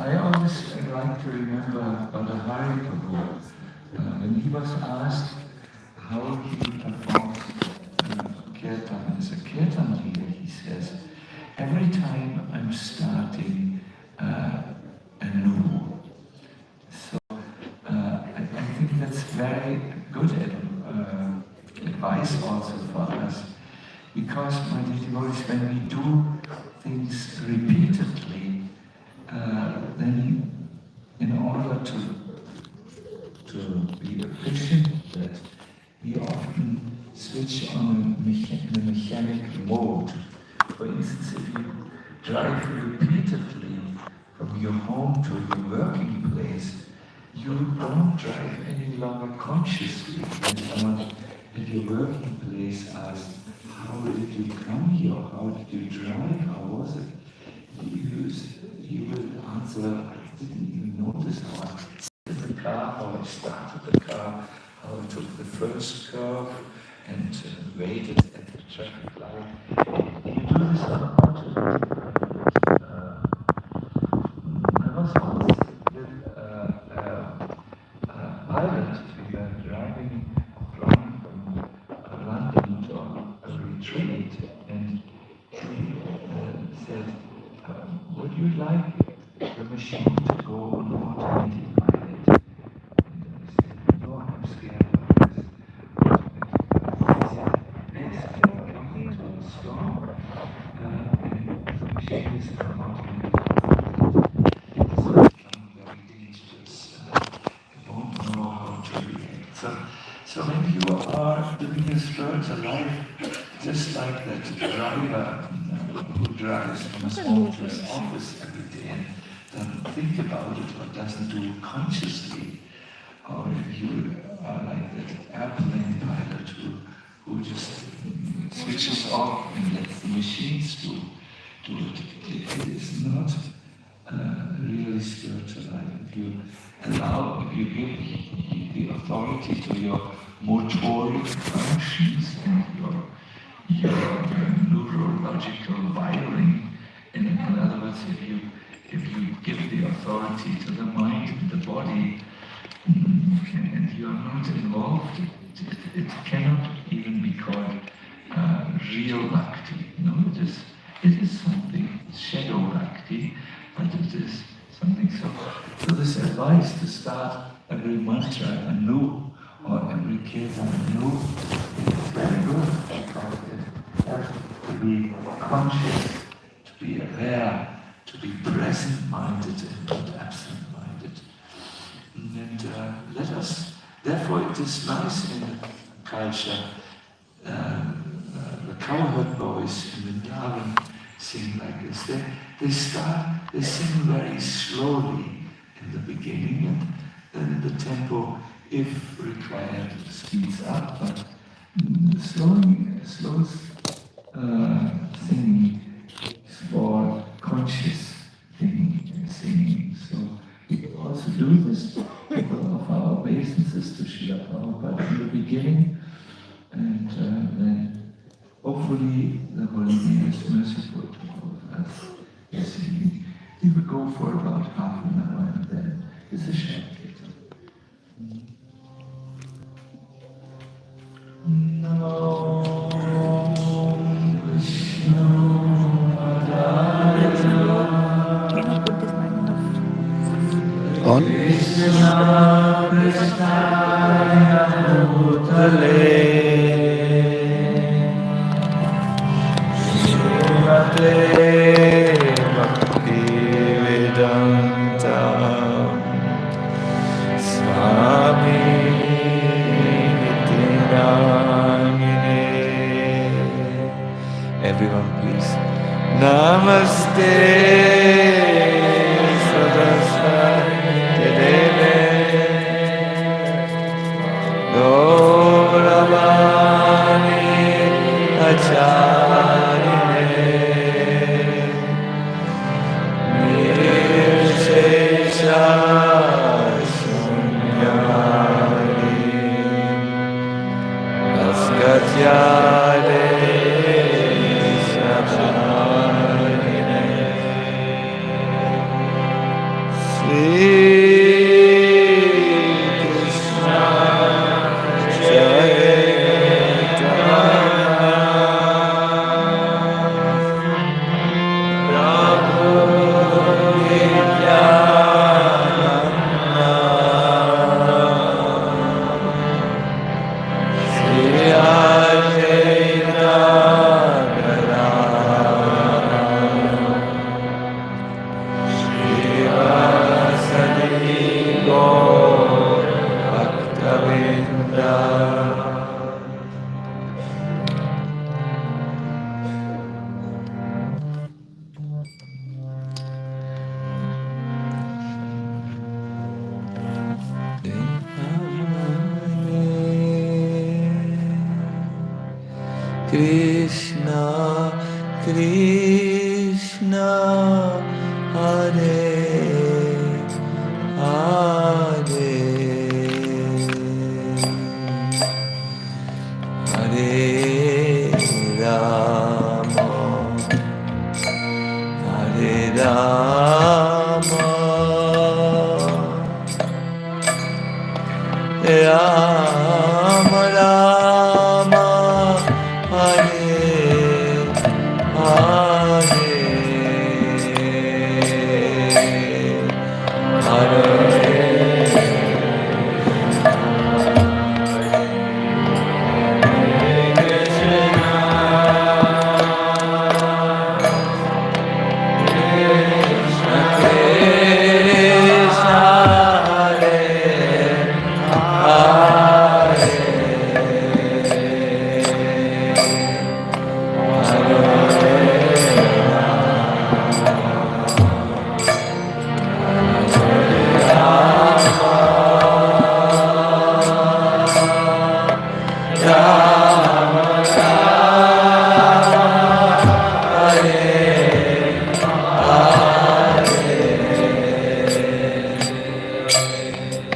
I always like to remember Vrindavana Prabhupada when he was asked how he performs Kirtana. As a Kirtana leader, he says, every time I'm starting anew. So I think that's very good advice also for us, because my devotees, when we do things repeatedly, then in order to be efficient, that we often switch on the mechanic mode. For instance, if you drive repeatedly from your home to your working place, you don't drive any longer consciously. When someone at your working place asks, how did you come here? How did you drive? How was it? You will answer, I didn't even notice how I set the car, how I started the car, how I took the first curve and waited at the traffic light. You do this on autopilot. I was once with Ireland. We were driving from London to a retreat, and he said, would you like the machine to go on automatic pilot? And I said, no, I'm scared of this. He said, yes, you're coming to a storm, and the machine is on automatic pilot. It's becoming very dangerous. You won't know how to react. So when you are living a spiritual life, just like that driver who drives from his home to his office every day and doesn't think about it or doesn't do it consciously, or if you are like that airplane pilot who just switches off and lets the machines do it, it is not really spiritual life. If you allow, if you give the authority to your motoric functions and your neurological wiring, in other words, if you give the authority to the mind and the body, and you are not involved, it cannot even be called real bhakti. No, it is something shadow bhakti, but it is something so this advice to start every mantra anew or every kirtan anew is very good, because it has to be conscious, to be aware, to be present-minded and not absent-minded. And let us, therefore it is nice in the culture, the cowherd boys in Vrindavan sing like this. They sing very slowly in the beginning, and then in the tempo, if required, speeds up. But slow singing is for conscious singing. So we also do this of our obeisances to Srila Prabhupada in the beginning, and then hopefully the Holy Name is merciful to all of us. Yes, we will go for about half an hour, and then it's a short kirtan. Namo Vishnu Padaya. On. Krishna Krishnaya Bhutale Srimate Bhakti Vedanta Swami Nityanamine. Everyone please. Namaste Saraswati Deve Gaura Krishna, Krishna, Hare Hare, Hare Rama, Hare Rama, Rama Rama, Hare Hare, Hare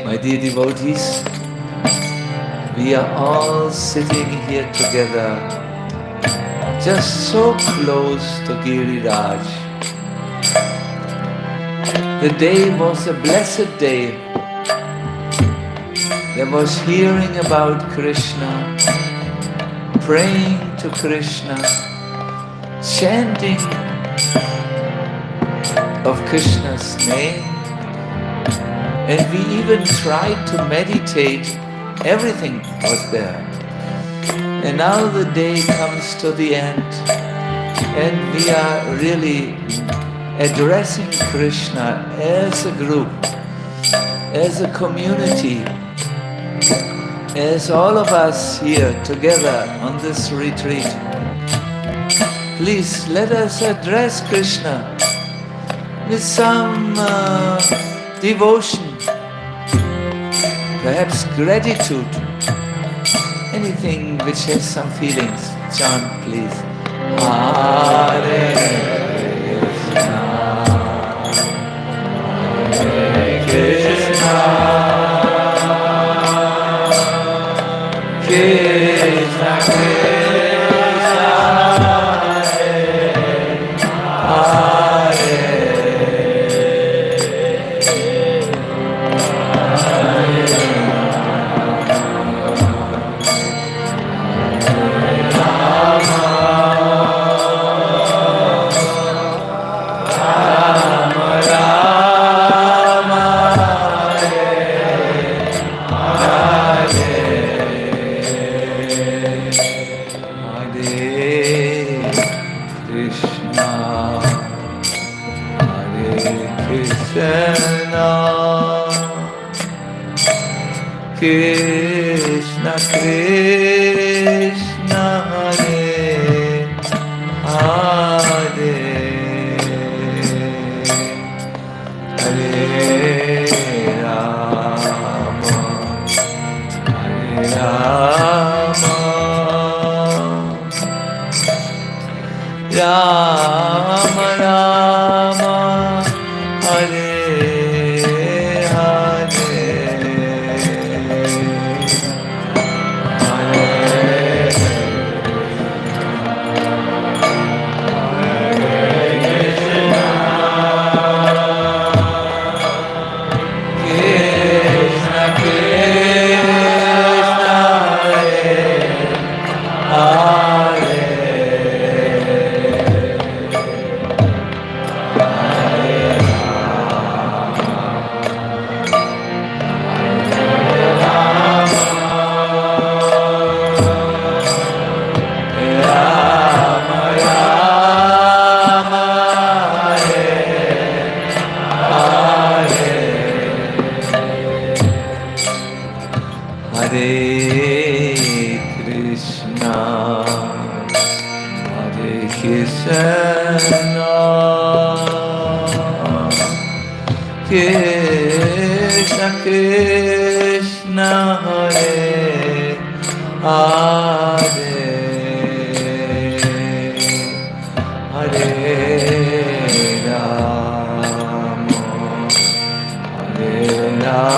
My dear devotees, we are all sitting here together, just so close to Giriraj. The day was a blessed day. There was hearing about Krishna, praying to Krishna, chanting of Krishna's name, and we even tried to meditate. Everything was there. And now the day comes to the end, and we are really addressing Krishna as a group, as a community, as all of us here together on this retreat. Please let us address Krishna with some devotion, perhaps gratitude, anything which has some feelings. Chant, please. Hare Krishna, Hare Krishna, Krishna Krishna, Hare Krishna Krishna, Hare Hare, Hare Rama, Hare Rama, Rama Rama, Hare Hare, Hare Krishna Krishna Hare Hare Hare Rama Hare Rama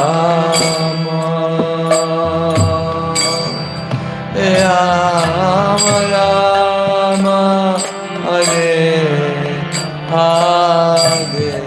Rama Rama Hare Hare Hare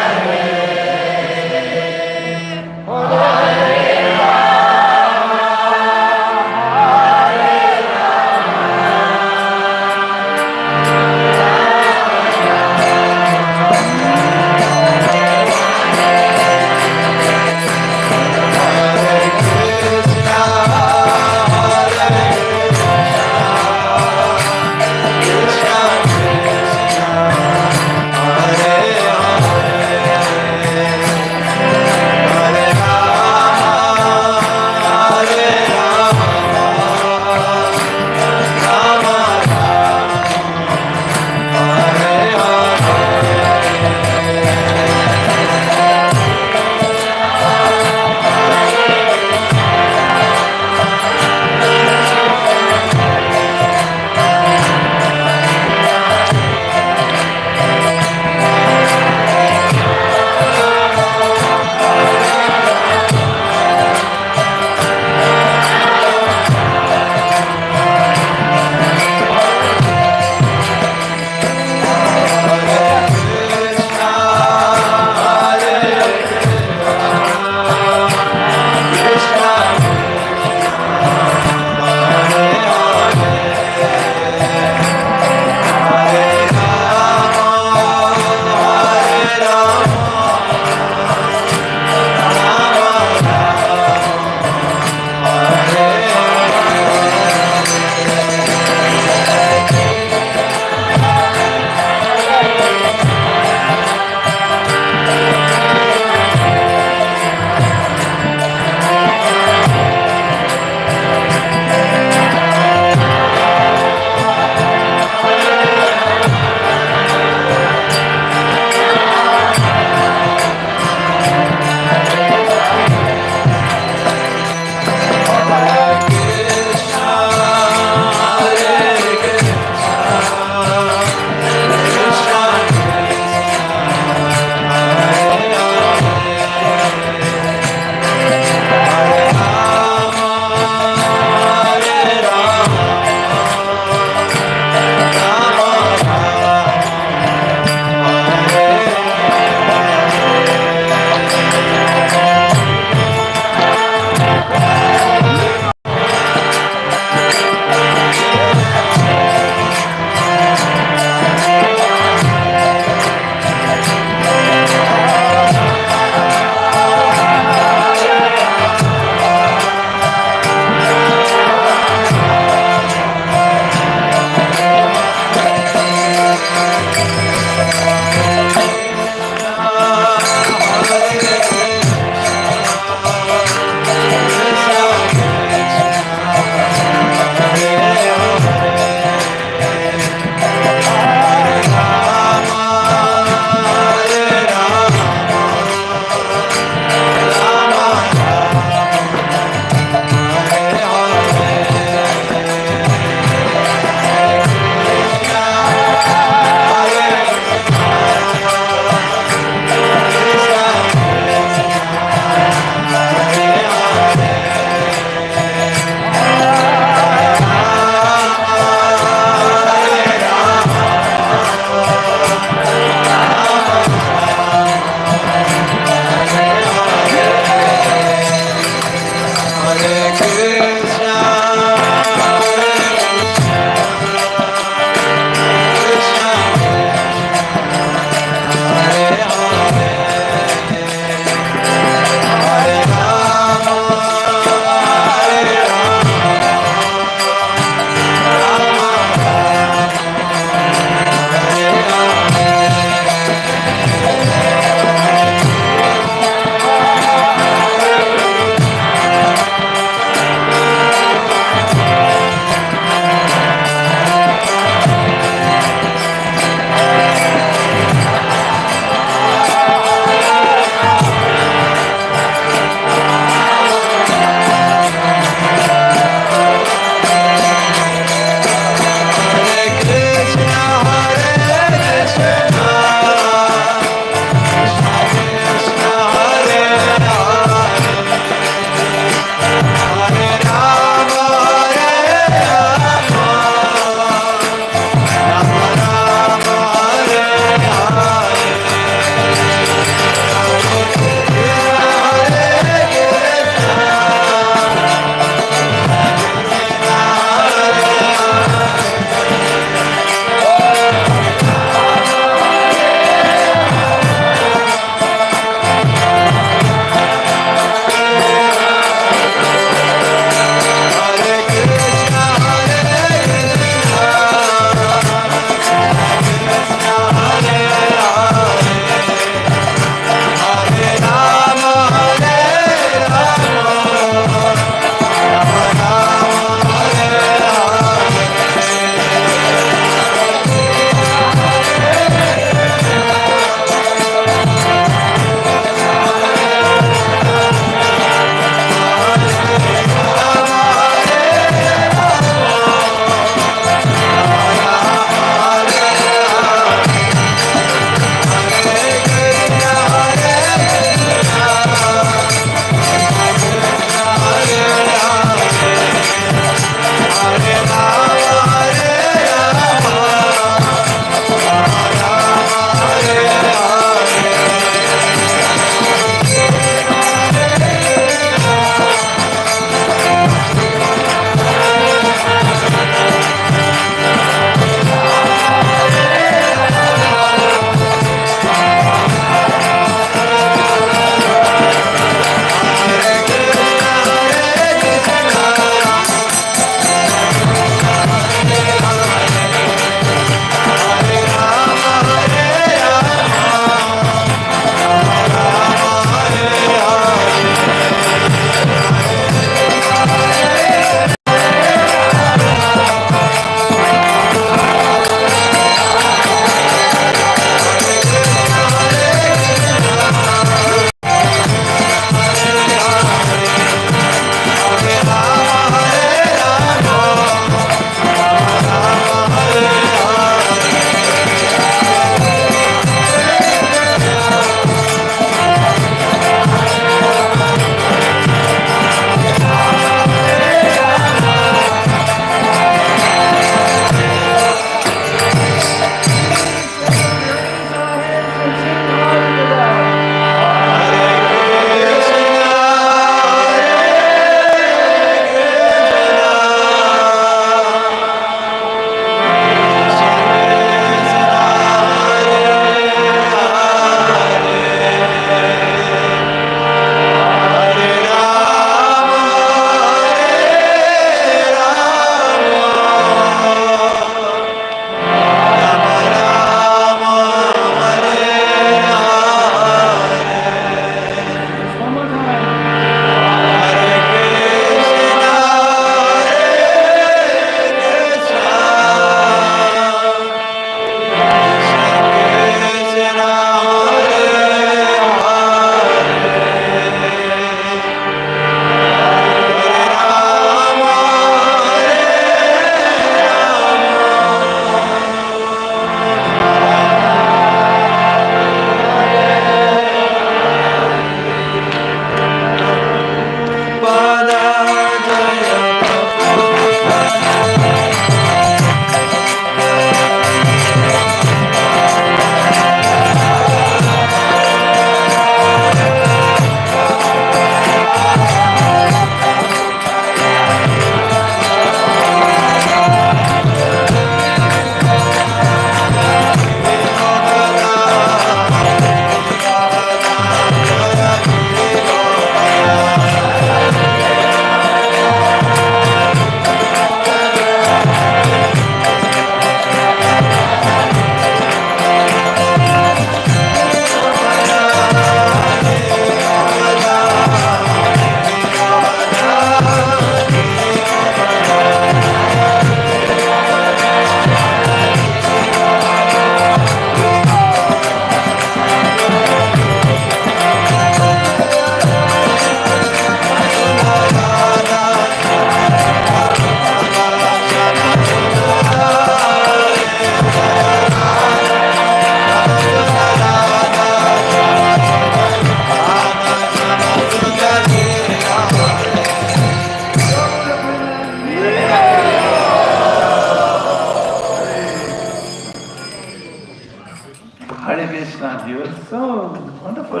Hare Krishna, you are so wonderful.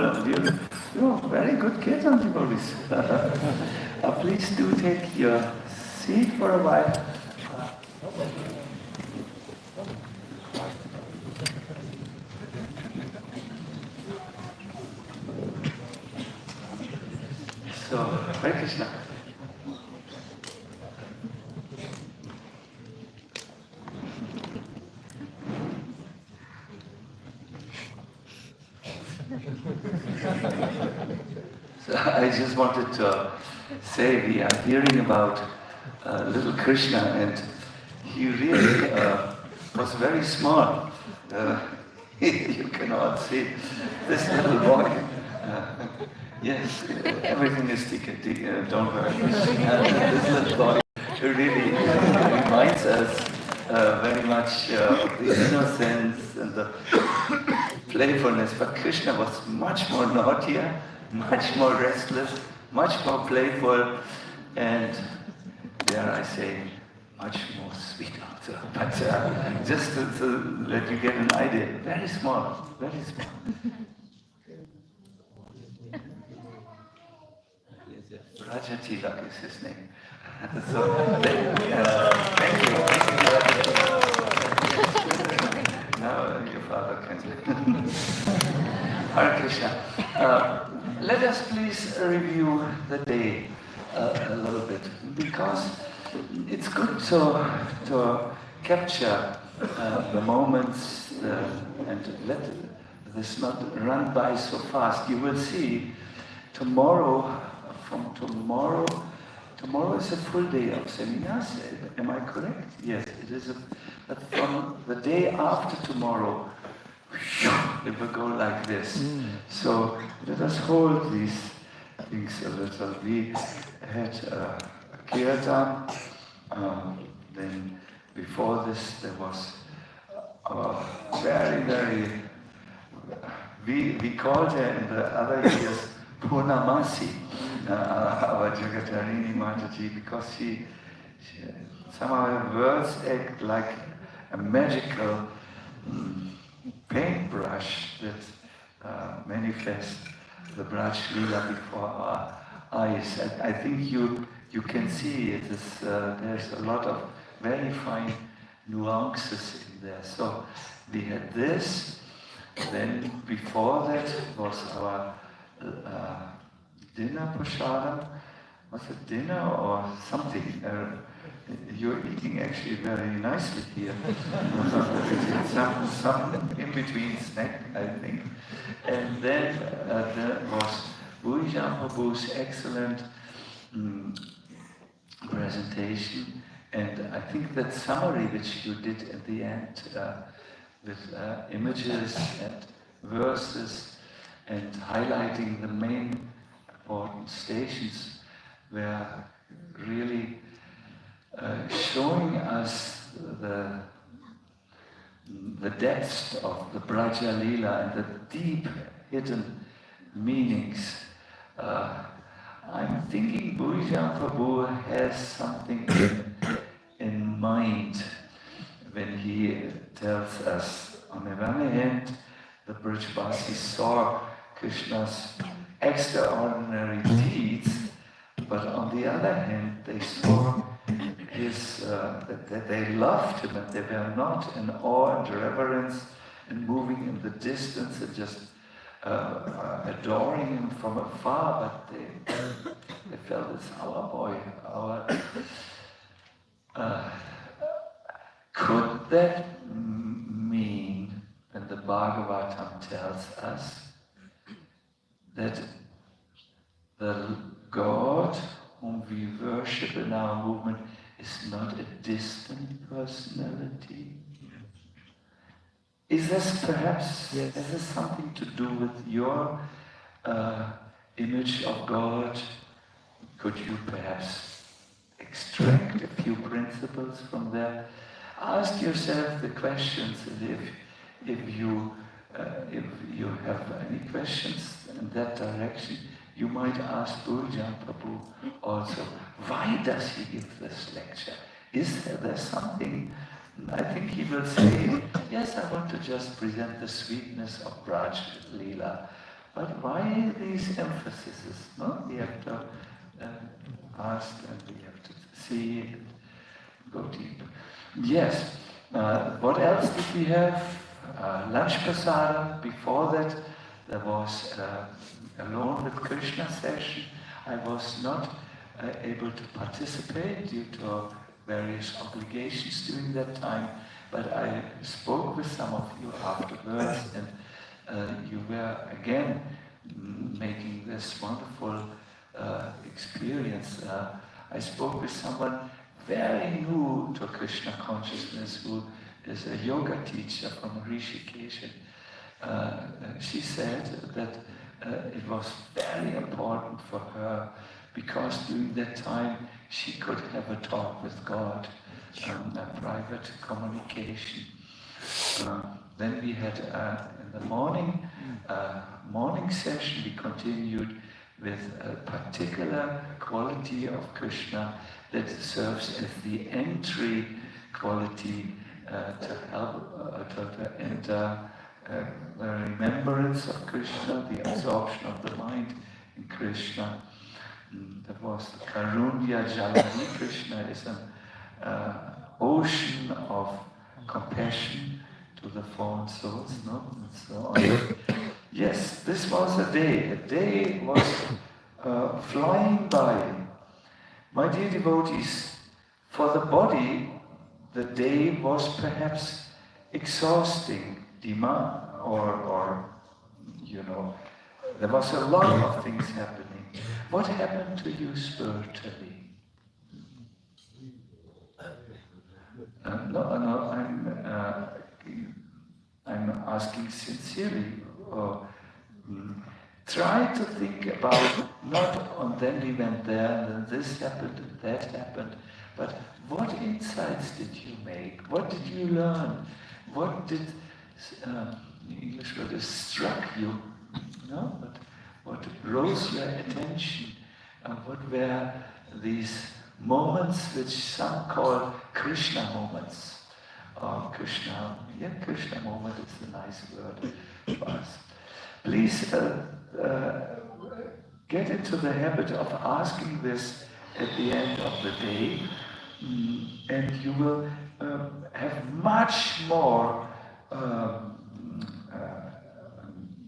You're very good Kirtan devotees. Please do take your seat for a while. So, Hare Krishna. So I just wanted to say we are hearing about little Krishna, and he really was very small. You cannot see this little boy. Yes, everything is ticket, don't worry. This little boy really reminds us very much of the innocence and the playfulness, but Krishna was much more naughtier, much more restless, much more playful, and dare I say, much more sweet also. But just to let you get an idea, very small, very small. Rajatilak is his name. So, thank you. Now your father can. Hare Krishna. Let us please review the day a little bit, because it's good to capture the moments and let this not run by so fast. You will see tomorrow is a full day of seminars. Am I correct? Yes, it is. But from the day after tomorrow, it will go like this. So let us hold these things a little. We had a Kirtana, then before this there was very, we called her in the other years Purnamasi, our Jagatarini Mataji, because she somehow her words act like a magical paintbrush that manifests the Braj Leela before our eyes. I think you can see it is, there's a lot of very fine nuances in there. So we had this, then before that was our dinner prasadam. Was it dinner or something? You're eating actually very nicely here. some in-between snack, I think. And then there was Bhujan Prabhu's excellent presentation. And I think that summary which you did at the end with images and verses and highlighting the main important stations were really showing us the depths of the Braja Leela and the deep hidden meanings. I'm thinking Bhujan Prabhu has something in mind when he tells us, on the one hand, the Brajvasis saw Krishna's extraordinary deeds, but on the other hand, they saw that they loved him, and they were not in awe and reverence and moving in the distance and just adoring him from afar, but they felt it's our boy, could that mean, when the Bhagavatam tells us that the God whom we worship in our movement is not a distant personality? Is this perhaps, has this something to do with your image of God? Could you perhaps extract a few principles from there? Ask yourself the questions, and if you have any questions in that direction, you might ask Bhujan Prabhu also, why does he give this lecture? Is there something I think he will say, yes, I want to just present the sweetness of Braj Leela. But why these emphases? No? We have to ask and we have to see and go deep. Yes. What else did we have? Lunch Prasada. Before that, there was Alone with Krishna session. I was not able to participate due to various obligations during that time, but I spoke with some of you afterwards, and you were again making this wonderful experience. I spoke with someone very new to Krishna Consciousness, who is a yoga teacher from Rishikesh. She said that it was very important for her because during that time she could have a talk with God, a private communication. Then we had in the morning session, we continued with a particular quality of Krishna that serves as the entry quality to help to enter the remembrance of Krishna, the absorption of the mind in Krishna. That was Karunya Jalani. Krishna is an ocean of compassion to the fallen souls, no? And so on. Yes, this was a day. A day was flying by. My dear devotees, for the body, the day was perhaps exhausting, demand, or you know, there was a lot of things happening. What happened to you spiritually? I'm asking sincerely. Try to think about not on then we went there, and then this happened, and that happened, but what insights did you make? What did you learn? What did, the English word is struck you? No? But what rose your attention? What were these moments which some call Krishna moments? Krishna moment is a nice word for us. Please get into the habit of asking this at the end of the day, and you will have much more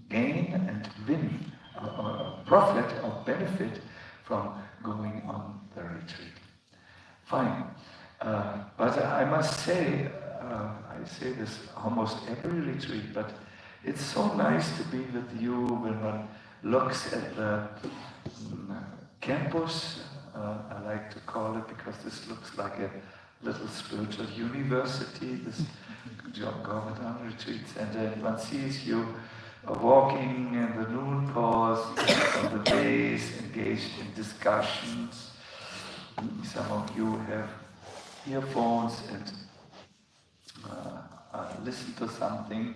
gain and win, profit or benefit from going on the retreat. Fine. But I must say, I say this almost every retreat, but it's so nice to be with you when one looks at the campus. I like to call it, because this looks like a little spiritual university, this Govardhana Retreat Center, and one sees you walking in the noon pause on the days, engaged in discussions. Some of you have earphones and listen to something.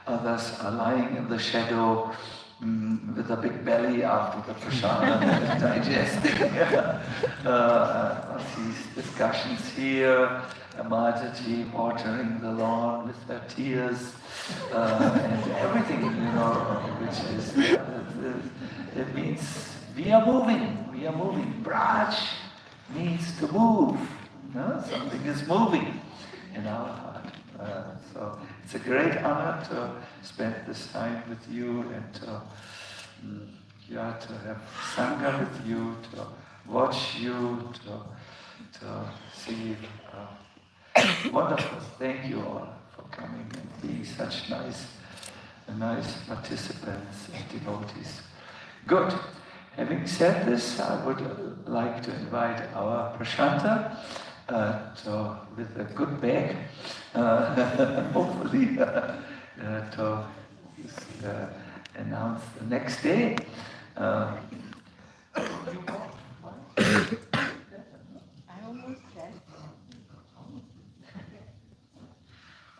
Others are lying in the shadow with a big belly after the prasada, digesting these discussions here. Mataji watering the lawn with her tears, and everything, you know, which is, it means we are moving. Braj needs to move. No? Something is moving in our heart. So it's a great honor to spend this time with you, and to have Sangha with you, to watch you, to see. Wonderful. Thank you all for coming and being such nice participants and devotees. Good. Having said this, I would like to invite our Prashanta with a good bag, hopefully, to announce the next day.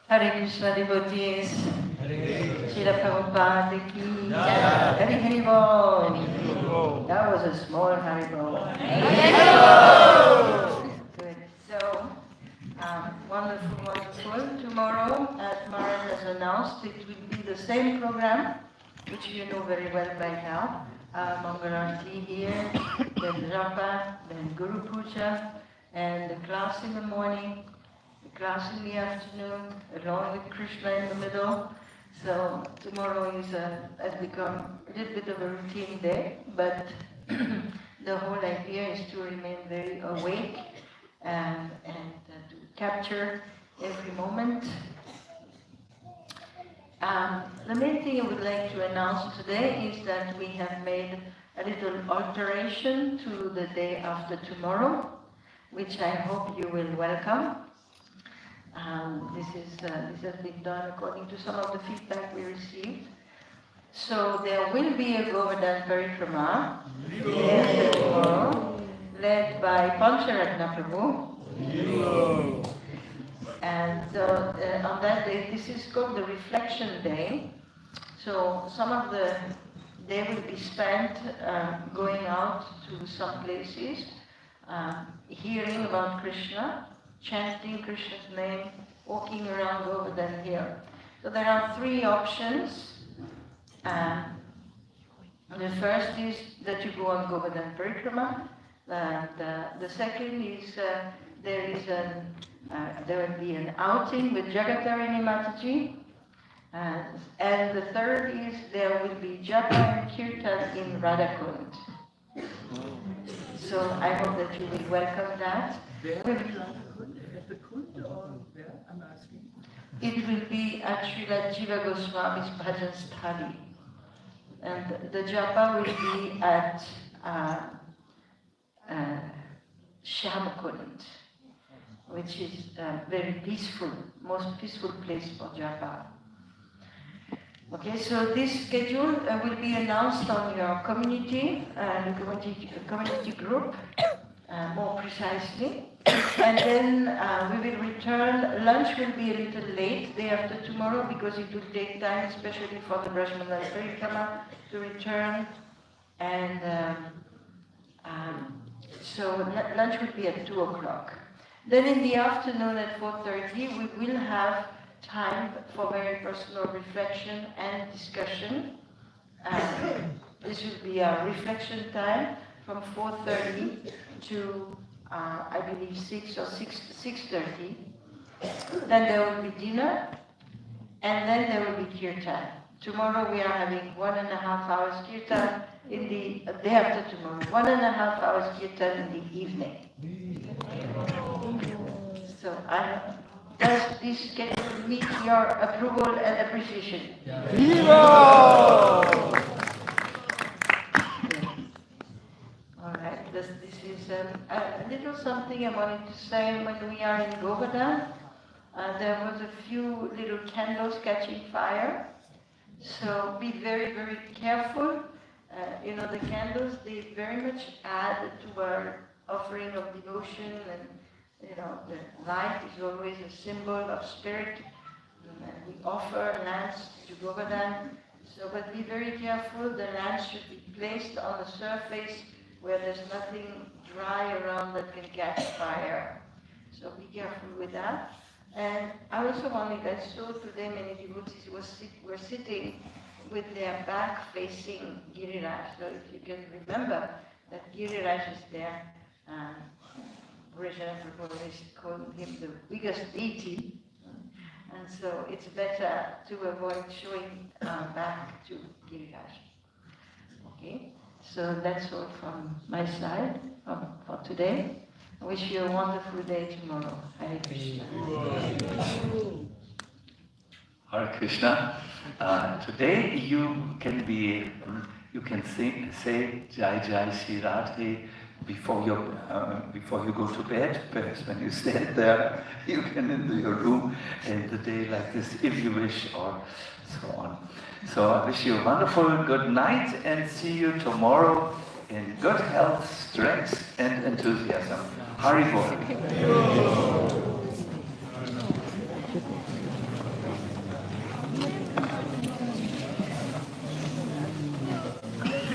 Hare Krishna devotees, Srila Prabhupada ki Hare Hare Bol. That was a small Hare Bol. Good. So, wonderful. wonderful, wonderful. Tomorrow, as Maharaj has announced, it will be the same program, which you know very well by now. Mangalarti here, then Japa, then Guru Puja, and the class in the morning, the class in the afternoon, along with Krishna in the middle. So tomorrow has become a little bit of a routine day, but the whole idea is to remain very awake and to capture every moment. The main thing I would like to announce today is that we have made a little alteration to the day after tomorrow, which I hope you will welcome. This has been done according to some of the feedback we received. So there will be a Govardhana Parikrama day after tomorrow, led by Pancharatna Prabhu. And on that day, this is called the Reflection Day. So some of the day will be spent going out to some places, hearing about Krishna, chanting Krishna's name, walking around Govardhana here. So there are three options. The first is that you go on Govardhana Parikrama. The second is there will be an outing with Jagatarini Mataji. And the third is there will be Japa and Kirtana in Radhakund. So I hope that you will welcome that. At the Kund or where? I'm asking. It will be at Srila Jiva Goswami's Bhajan Sthali. And the Japa will be at Shyamakund, which is very peaceful, most peaceful place for Japa. Okay, so this schedule will be announced on your community, community group, more precisely. And then we will return. Lunch will be a little late day after tomorrow because it will take time, especially for the Brahmana Parikrama, to return. And so lunch will be at 2 o'clock. Then in the afternoon at 4:30, we will have time for very personal reflection and discussion. This will be a reflection time from 4:30 to I believe 6 or 6:30. Then there will be dinner, and then there will be kirtan. Tomorrow we are having 1.5 hours kirtan in the day after tomorrow. 1.5 hours kirtan in the evening. So does this meet your approval and appreciation? All right. This is a little something I wanted to say. When we are in Govardhana, there was a few little candles catching fire. So be very, very careful. The candles, they very much add to our offering of devotion, and the light is always a symbol of spirit. And we offer lamps to Govardhana. So, but be very careful. The lamps should be placed on the surface where there's nothing dry around that can catch fire. So be careful with that. And I also I saw today many devotees were sitting with their back facing Giriraj. So if you can remember that Giriraj is there, Krishna always called him the biggest deity. And so it's better to avoid showing back to Giriraj. Okay? So that's all from my side for today. I wish you a wonderful day tomorrow. Hare Krishna. Hare Krishna. Today you can say Jai Jai Shri Radhe before you go to bed. Perhaps when you stand there, you can enter your room and the day like this, if you wish, or so on. So I wish you a wonderful good night and see you tomorrow in good health, strength and enthusiasm. Hari Bol.